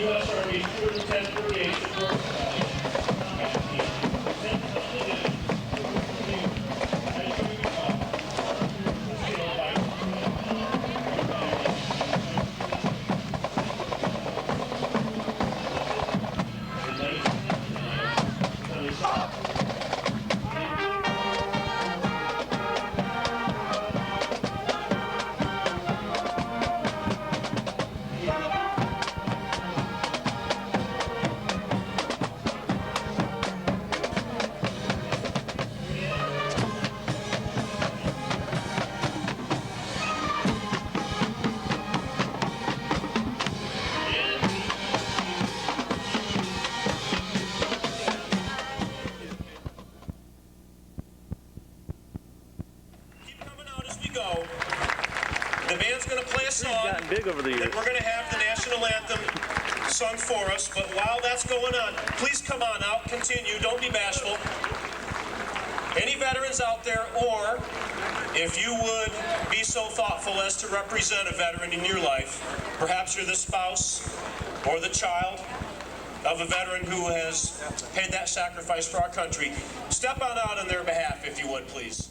U.S. Army 21038 support combat team. Then completed go. The band's going to play a song, gotten big over the years. then we're going to have the national anthem sung for us, but while that's going on, please come on out, continue, don't be bashful. Any veterans out there, or if you would be so thoughtful as to represent a veteran in your life, perhaps you're the spouse or the child of a veteran who has paid that sacrifice for our country, step on out on their behalf, if you would, please.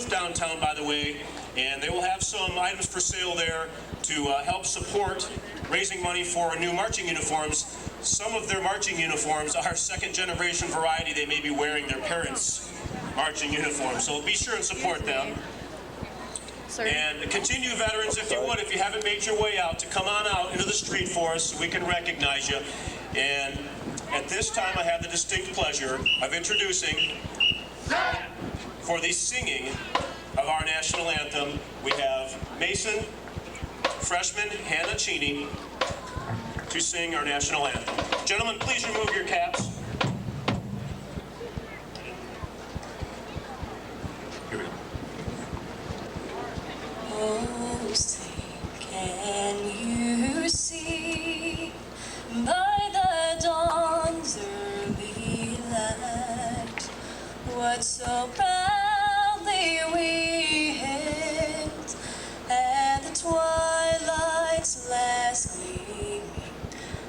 Downtown, by the way, and they will have some items for sale there to help support raising money for new marching uniforms. Some of their marching uniforms are second-generation variety. They may be wearing their parents' marching uniforms, so be sure and support them. And continue, veterans, if you would, if you haven't made your way out, to come on out into the street for us so we can recognize you. And at this time, I have the distinct pleasure of introducing, for the singing of our national anthem, we have Mason freshman Hannah Cheney to sing our national anthem. Gentlemen, please remove your caps. Here we go. Oh, say, can you see by the dawn's early light what so proudly we hailed at the twilight's last gleaming,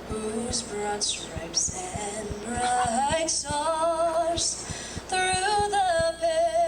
whose broad stripes and bright stars through the pale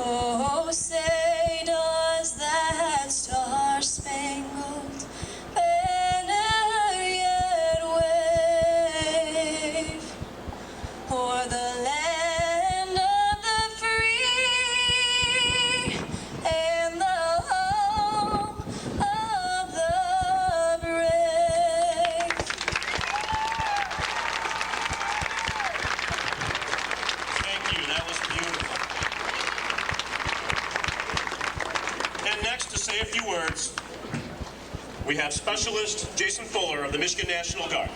Oh, say does that star-spangled banner yet wave o'er the land of the free and the home of the brave? Thank you. That was beautiful. And next, to say a few words, we have Specialist Jason Fuller of the Michigan National Guard.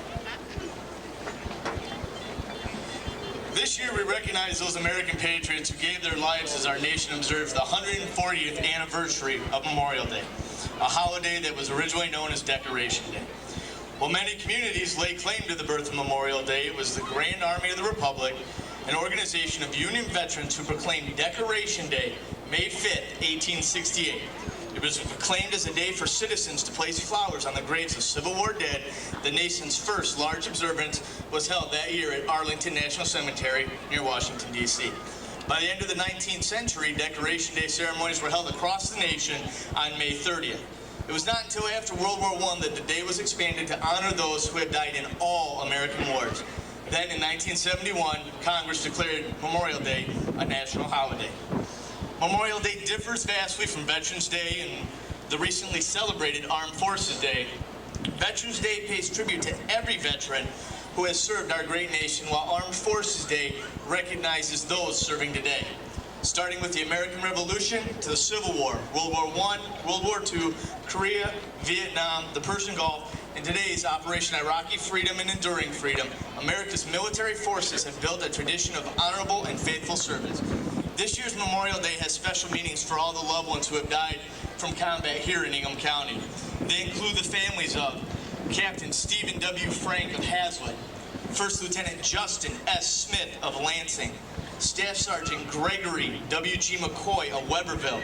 This year we recognize those American patriots who gave their lives as our nation observes the 140th anniversary of Memorial Day, a holiday that was originally known as Decoration Day. While many communities lay claim to the birth of Memorial Day, it was the Grand Army of the Republic, an organization of Union veterans who proclaimed Decoration Day May 5th, 1868. It was proclaimed as a day for citizens to place flowers on the graves of Civil War dead. The nation's first large observance was held that year at Arlington National Cemetery near Washington, D.C. By the end of the 19th century, Decoration Day ceremonies were held across the nation on May 30th. It was not until after World War I that the day was expanded to honor those who had died in all American wars. Then in 1971, Congress declared Memorial Day a national holiday. Memorial Day differs vastly from Veterans Day and the recently celebrated Armed Forces Day. Veterans Day pays tribute to every veteran who has served our great nation, while Armed Forces Day recognizes those serving today. Starting with the American Revolution to the Civil War, World War I, World War II, Korea, Vietnam, the Persian Gulf, and today's Operation Iraqi Freedom and Enduring Freedom, America's military forces have built a tradition of honorable and faithful service. This year's Memorial Day has special meanings for all the loved ones who have died from combat here in Ingham County. They include the families of Captain Stephen W. Frank of Hazlet, First Lieutenant Justin S. Smith of Lansing, Staff Sergeant Gregory W.G. McCoy of Weberville,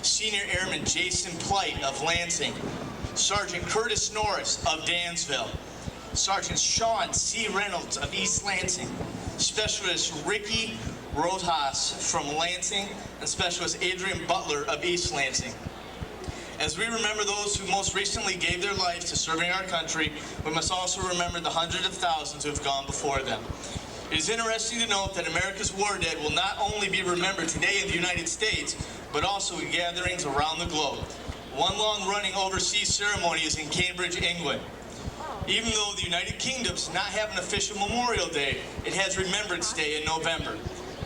Senior Airman Jason Plight of Lansing, Sergeant Curtis Norris of Dansville, Sergeant Sean C. Reynolds of East Lansing, Specialist Ricky Rojas from Lansing, and Specialist Adrian Butler of East Lansing. As we remember those who most recently gave their lives to serving our country, we must also remember the hundreds of thousands who have gone before them. It is interesting to note that America's war dead will not only be remembered today in the United States, but also in gatherings around the globe. One long-running overseas ceremony is in Cambridge, England. Even though the United Kingdom does not have an official Memorial Day, it has Remembrance Day in November.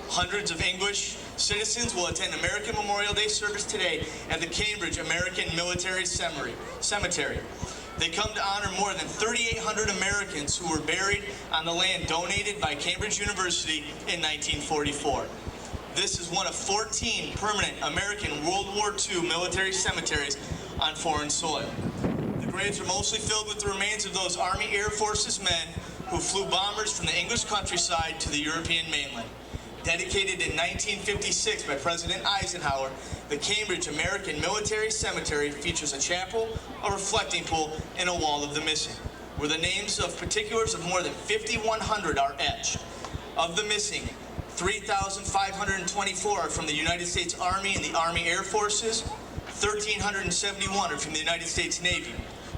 Hundreds of English citizens will attend American Memorial Day service today at the Cambridge American Military Cemetery. They come to honor more than 3,800 Americans who were buried on the land donated by Cambridge University in 1944. This is one of 14 permanent American World War II military cemeteries on foreign soil. The graves are mostly filled with the remains of those Army Air Forces men who flew bombers from the English countryside to the European mainland. Dedicated in 1956 by President Eisenhower, the Cambridge American Military Cemetery features a chapel, a reflecting pool, and a wall of the missing, where the names of particulars of more than 5,100 are etched. Of the missing, 3,524 are from the United States Army and the Army Air Forces, 1,371 are from the United States Navy,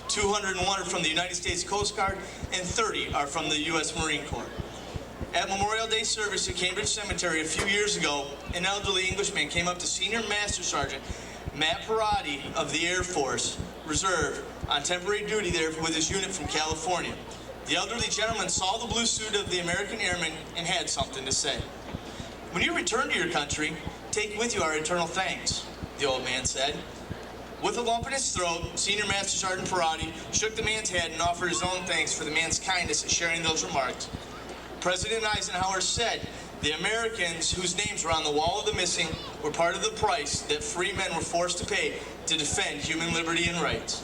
201 are from the United States Coast Guard, and 30 are from the U.S. Marine Corps. At Memorial Day service at Cambridge Cemetery a few years ago, an elderly Englishman came up to Senior Master Sergeant Matt Parati of the Air Force Reserve on temporary duty there with his unit from California. The elderly gentleman saw the blue suit of the American airman and had something to say. "When you return to your country, take with you our eternal thanks," the old man said. With a lump in his throat, Senior Master Sergeant Parati shook the man's head and offered his own thanks for the man's kindness at sharing those remarks. President Eisenhower said the Americans whose names were on the wall of the missing were part of the price that free men were forced to pay to defend human liberty and rights.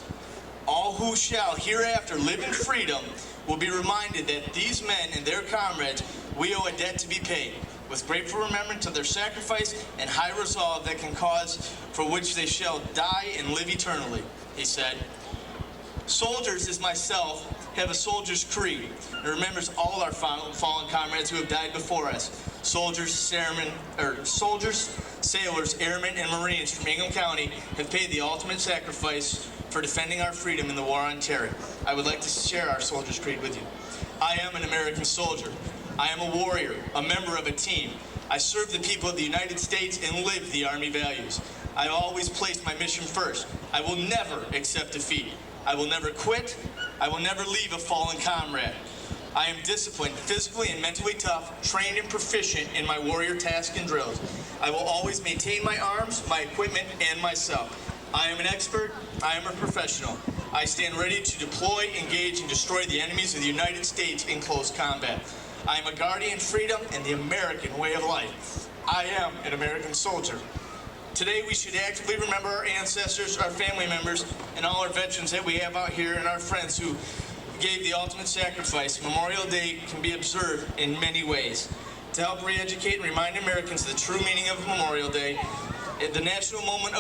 All who shall hereafter live in freedom will be reminded that these men and their comrades we owe a debt to be paid, with grateful remembrance of their sacrifice and high resolve that can cause for which they shall die and live eternally, he said. Soldiers, as myself, have a soldier's creed. It remembers all our fallen comrades who have died before us. Soldiers, sailors, airmen, and Marines from Ingham County have paid the ultimate sacrifice for defending our freedom in the war on terror. I would like to share our soldier's creed with you. I am an American soldier. I am a warrior, a member of a team. I serve the people of the United States and live the Army values. I always place my mission first. I will never accept defeat. I will never quit. I will never leave a fallen comrade. I am disciplined, physically and mentally tough, trained and proficient in my warrior tasks and drills. I will always maintain my arms, my equipment, and myself. I am an expert. I am a professional. I stand ready to deploy, engage, and destroy the enemies of the United States in close combat. I am a guardian of freedom and the American way of life. I am an American soldier. Today we should actively remember our ancestors, our family members, and all our veterans that we have out here and our friends who gave the ultimate sacrifice. Memorial Day can be observed in many ways. To help re-educate and remind Americans the true meaning of Memorial Day, the National Moment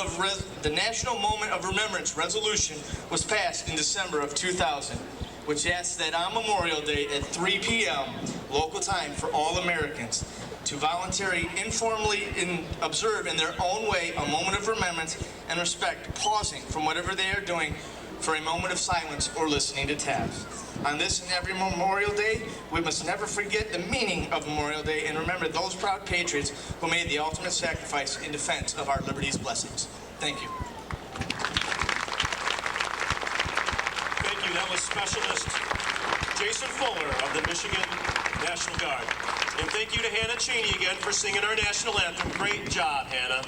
of Remembrance resolution was passed in December of 2000, which asks that on Memorial Day at 3 p.m. local time for all Americans to voluntarily, informally observe in their own way a moment of remembrance and respect, pausing from whatever they are doing for a moment of silence or listening to taps. On this and every Memorial Day, we must never forget the meaning of Memorial Day and remember those proud patriots who made the ultimate sacrifice in defense of our liberty's blessings. Thank you. Thank you. That was Specialist Jason Fuller of the Michigan National Guard. And thank you to Hannah Cheney again for singing our national anthem. Great job, Hannah.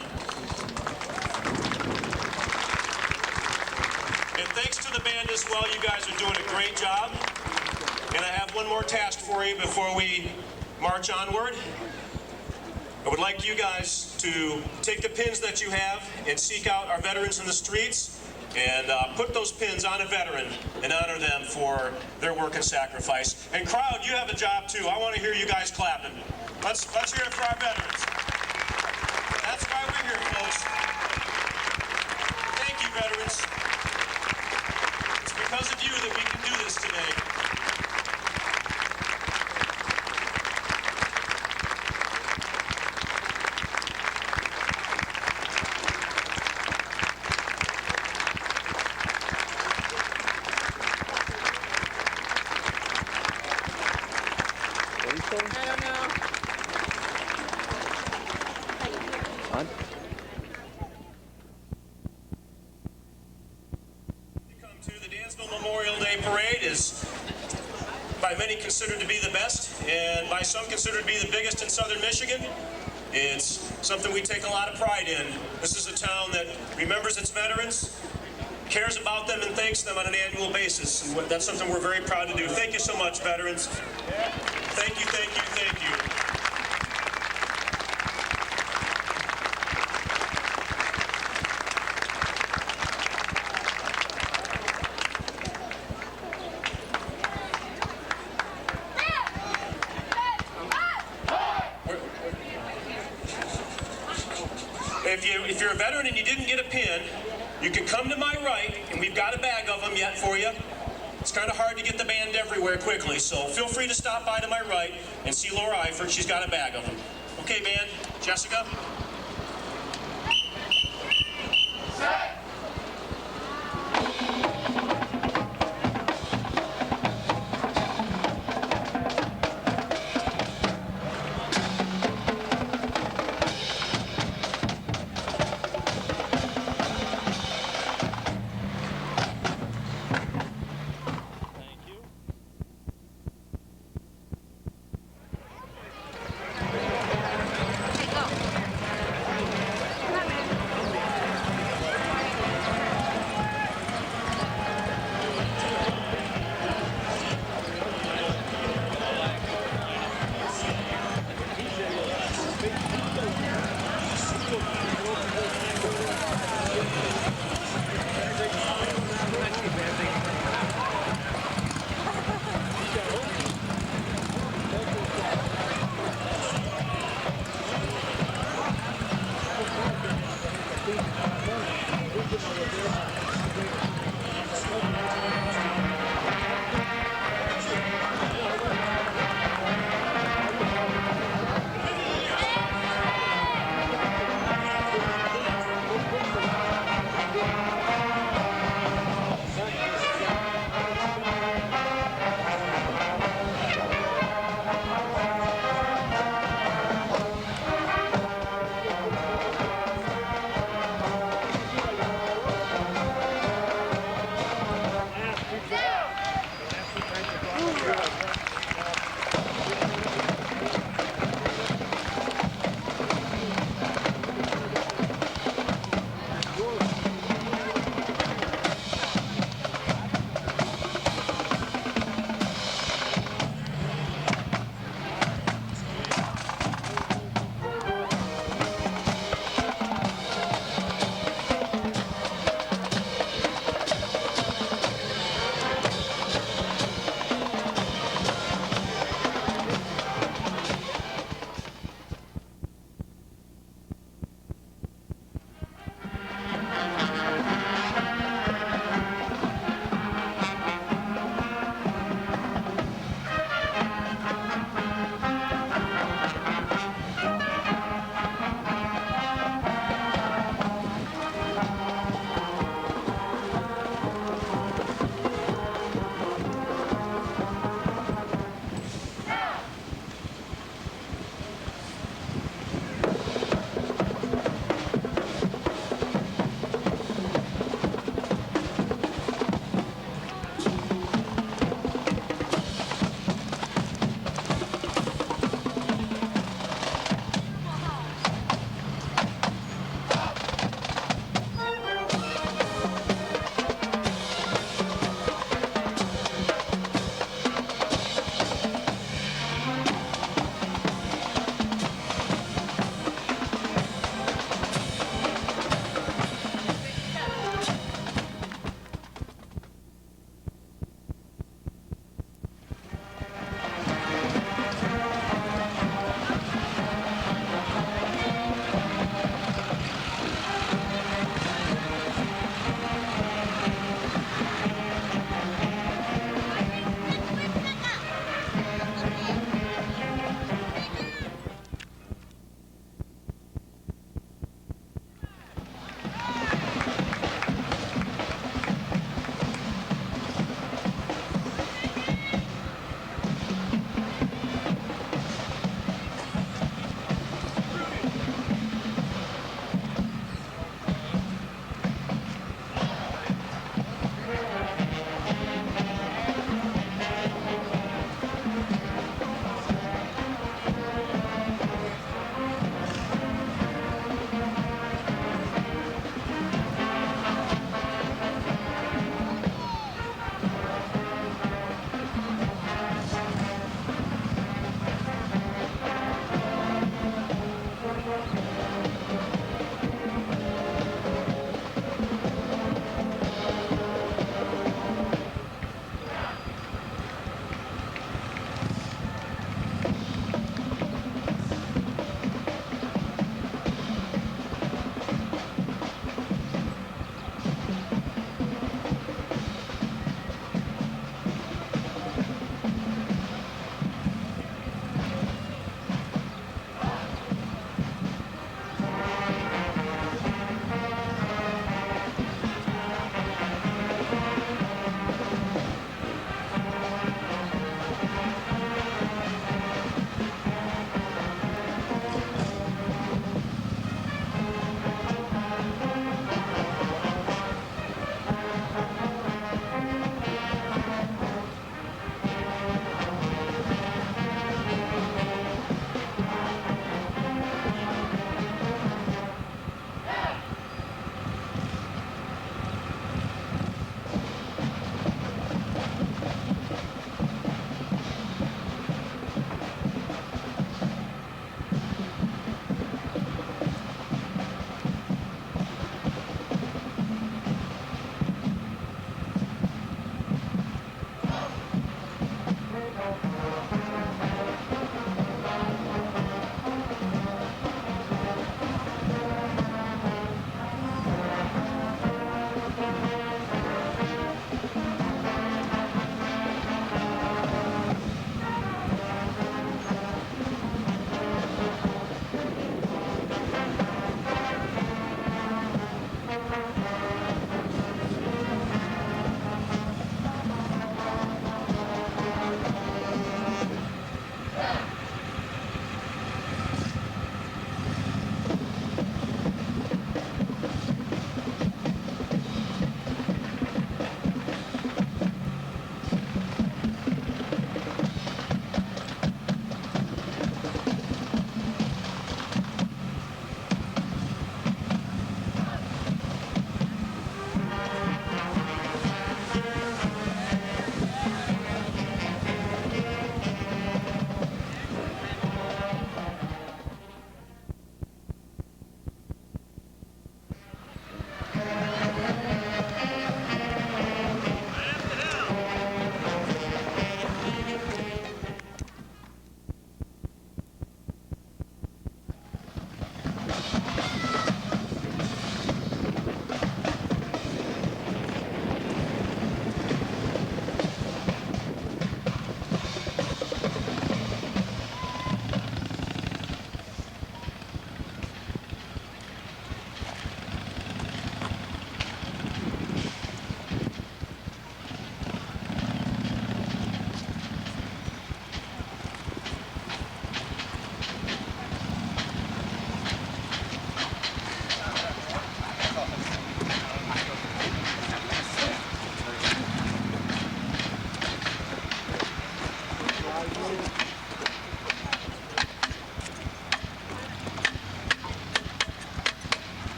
And thanks to the band as well. You guys are doing a great job. And I have one more task for you before we march onward. I would like you guys to take the pins that you have and seek out our veterans in the streets and put those pins on a veteran and honor them for their work and sacrifice. And crowd, you have a job too. I want to hear you guys clapping. Let's hear it for our veterans. That's why we're here, folks. Thank you, veterans. It's because of you that we can do this today. Memorial Day Parade is by many considered to be the best, and by some considered to be the biggest in southern Michigan. It's something we take a lot of pride in. This is a town that remembers its veterans, cares about them, and thanks them on an annual basis. And that's something we're very proud to do. Thank you so much, veterans. Thank you, thank you, thank you. If you're a veteran and you didn't get a pin, you can come to my right, and we've got a bag of them yet for you. It's kind of hard to get the band everywhere quickly, so feel free to stop by to my right and see Laura Eifert. She's got a bag of them. Okay, band. Jessica?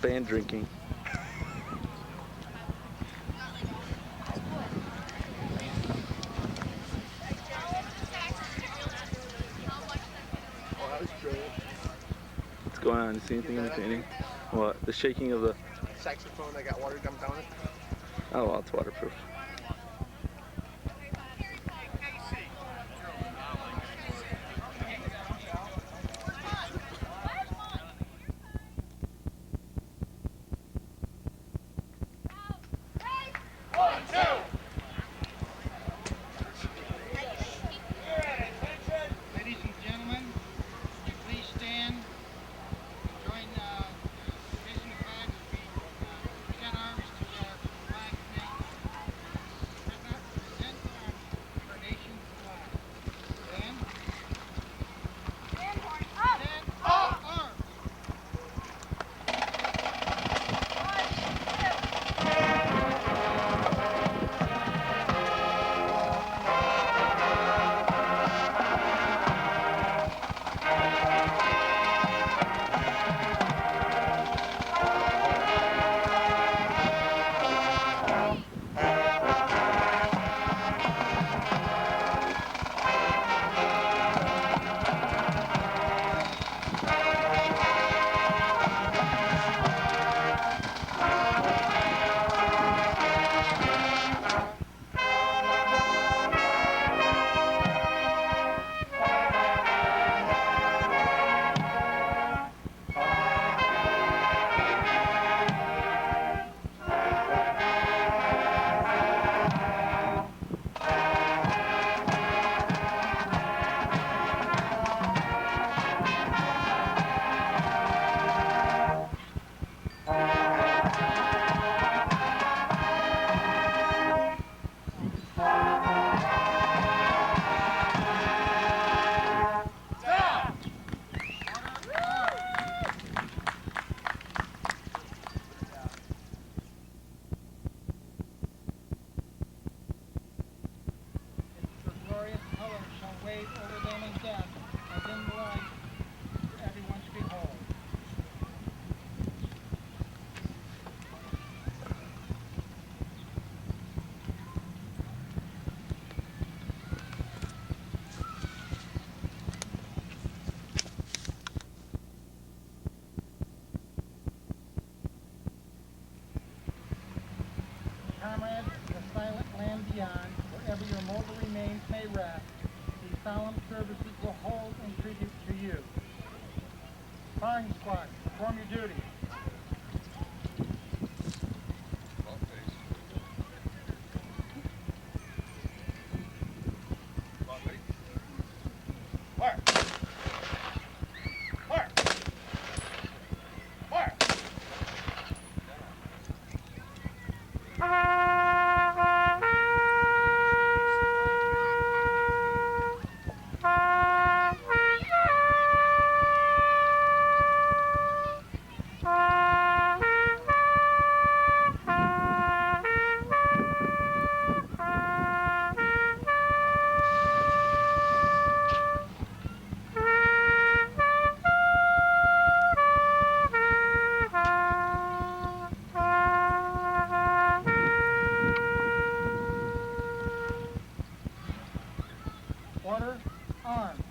saying drinking. What's going on? You see anything entertaining? What? The shaking of the Saxophone that got water dumped on it. Oh, well, it's waterproof. Ladies and gentlemen, please stand. Join raising the flag as we present arms to our flag nation. Present our nation's flag. Stand. Stand up. Arms. The glorious colors shall wave over them in death, as in life, for everyone to behold. Comrades of the silent land beyond, wherever your mortal remains may rest, these solemn services will hold in tribute to you. Firing squad, perform your duty. Order, arms.